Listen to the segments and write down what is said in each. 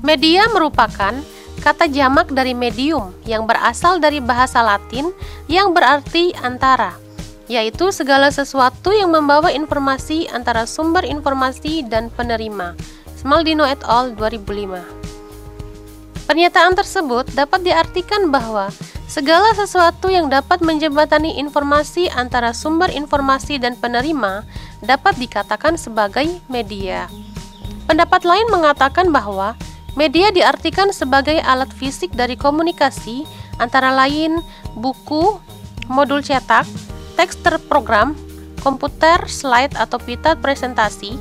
Media merupakan kata jamak dari medium yang berasal dari bahasa Latin yang berarti antara, yaitu segala sesuatu yang membawa informasi antara sumber informasi dan penerima. Smaldino et al. 2005. Pernyataan tersebut dapat diartikan bahwa segala sesuatu yang dapat menjembatani informasi antara sumber informasi dan penerima dapat dikatakan sebagai media. Pendapat lain mengatakan bahwa media diartikan sebagai alat fisik dari komunikasi antara lain buku, modul cetak, teks terprogram, komputer, slide atau pita presentasi,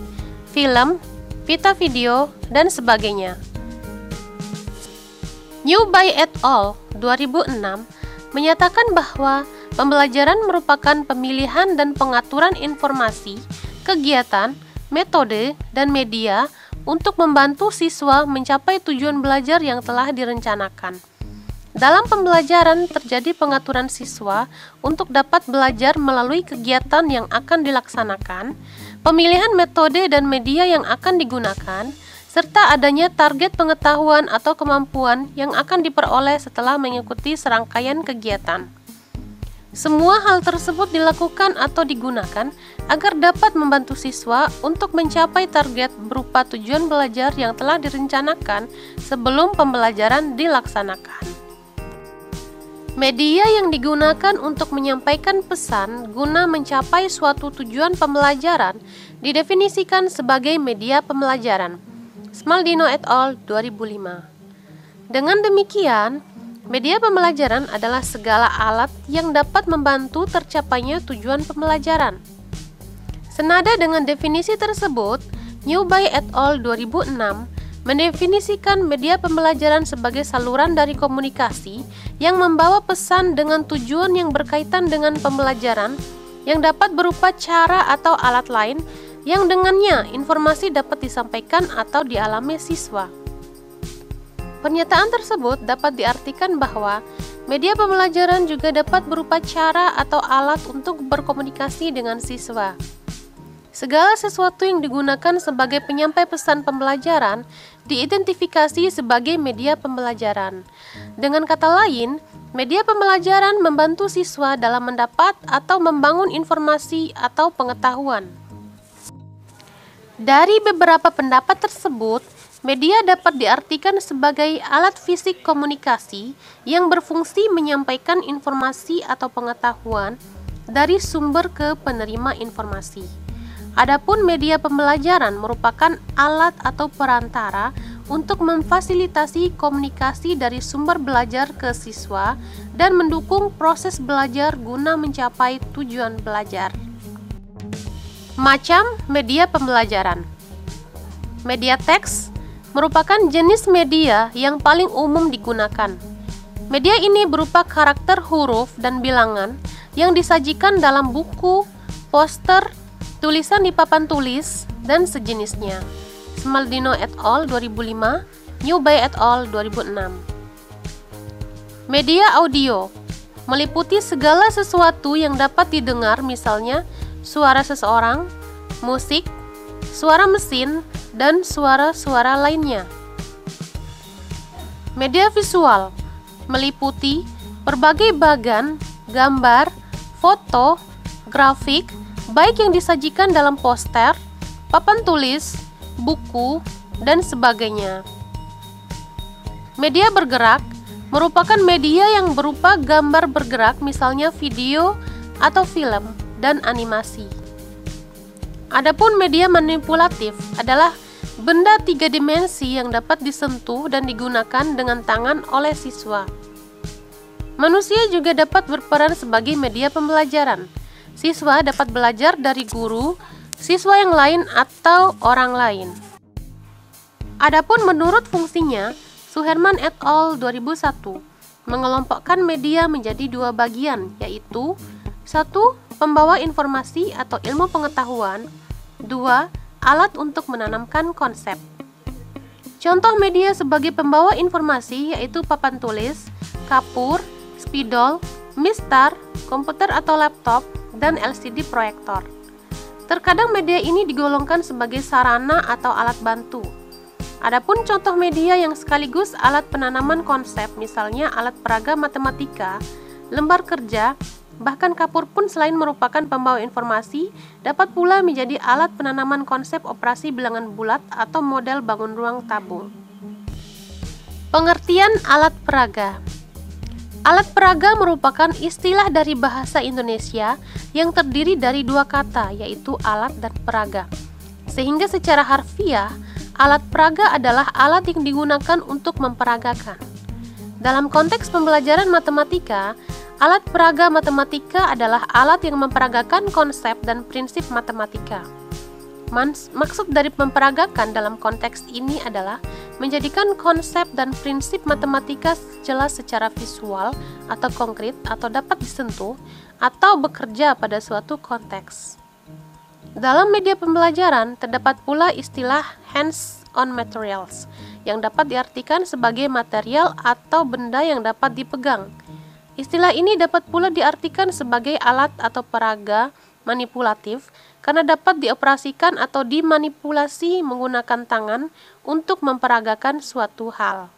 film, pita video, dan sebagainya. Newby et al. 2006 menyatakan bahwa pembelajaran merupakan pemilihan dan pengaturan informasi, kegiatan, metode, dan media untuk membantu siswa mencapai tujuan belajar yang telah direncanakan. Dalam pembelajaran terjadi pengaturan siswa untuk dapat belajar melalui kegiatan yang akan dilaksanakan, pemilihan metode dan media yang akan digunakan, serta adanya target pengetahuan atau kemampuan yang akan diperoleh setelah mengikuti serangkaian kegiatan. Semua hal tersebut dilakukan atau digunakan agar dapat membantu siswa untuk mencapai target berupa tujuan belajar yang telah direncanakan sebelum pembelajaran dilaksanakan. Media yang digunakan untuk menyampaikan pesan guna mencapai suatu tujuan pembelajaran didefinisikan sebagai media pembelajaran. Smaldino et al. 2005. Dengan demikian, media pembelajaran adalah segala alat yang dapat membantu tercapainya tujuan pembelajaran. Senada dengan definisi tersebut, Newby et al. 2006 mendefinisikan media pembelajaran sebagai saluran dari komunikasi yang membawa pesan dengan tujuan yang berkaitan dengan pembelajaran yang dapat berupa cara atau alat lain yang dengannya informasi dapat disampaikan atau dialami siswa. Pernyataan tersebut dapat diartikan bahwa media pembelajaran juga dapat berupa cara atau alat untuk berkomunikasi dengan siswa. Segala sesuatu yang digunakan sebagai penyampai pesan pembelajaran diidentifikasi sebagai media pembelajaran. Dengan kata lain, media pembelajaran membantu siswa dalam mendapat atau membangun informasi atau pengetahuan. Dari beberapa pendapat tersebut, media dapat diartikan sebagai alat fisik komunikasi yang berfungsi menyampaikan informasi atau pengetahuan dari sumber ke penerima informasi. Adapun media pembelajaran merupakan alat atau perantara untuk memfasilitasi komunikasi dari sumber belajar ke siswa dan mendukung proses belajar guna mencapai tujuan belajar. Macam media pembelajaran. Media teks merupakan jenis media yang paling umum digunakan. Media ini berupa karakter huruf dan bilangan yang disajikan dalam buku, poster, tulisan di papan tulis, dan sejenisnya. Smaldino et al. 2005, Newby et al. 2006. Media audio meliputi segala sesuatu yang dapat didengar, misalnya suara seseorang, musik, suara mesin, dan suara-suara lainnya. Media visual meliputi berbagai bagan, gambar, foto, grafik, baik yang disajikan dalam poster, papan tulis, buku, dan sebagainya. Media bergerak merupakan media yang berupa gambar bergerak, misalnya video atau film dan animasi. Adapun media manipulatif adalah benda tiga dimensi yang dapat disentuh dan digunakan dengan tangan oleh siswa. Manusia juga dapat berperan sebagai media pembelajaran. Siswa dapat belajar dari guru, siswa yang lain, atau orang lain. Adapun menurut fungsinya, Suherman et al. 2001 mengelompokkan media menjadi dua bagian, yaitu 1. Pembawa informasi atau ilmu pengetahuan. 2. Alat untuk menanamkan konsep. Contoh media sebagai pembawa informasi yaitu papan tulis, kapur, spidol, mistar, komputer atau laptop, dan LCD proyektor. Terkadang media ini digolongkan sebagai sarana atau alat bantu. Adapun contoh media yang sekaligus alat penanaman konsep, misalnya alat peraga matematika, lembar kerja, bahkan kapur pun selain merupakan pembawa informasi, dapat pula menjadi alat penanaman konsep operasi bilangan bulat atau model bangun ruang tabung. Pengertian alat peraga. Alat peraga merupakan istilah dari bahasa Indonesia yang terdiri dari dua kata, yaitu alat dan peraga. Sehingga secara harfiah, alat peraga adalah alat yang digunakan untuk memperagakan. Dalam konteks pembelajaran matematika, alat peraga matematika adalah alat yang memperagakan konsep dan prinsip matematika. Maksud dari memperagakan dalam konteks ini adalah menjadikan konsep dan prinsip matematika jelas secara visual atau konkret atau dapat disentuh atau bekerja pada suatu konteks. Dalam media pembelajaran terdapat pula istilah hands-on materials yang dapat diartikan sebagai material atau benda yang dapat dipegang. Istilah ini dapat pula diartikan sebagai alat atau peraga manipulatif karena dapat dioperasikan atau dimanipulasi menggunakan tangan untuk memperagakan suatu hal.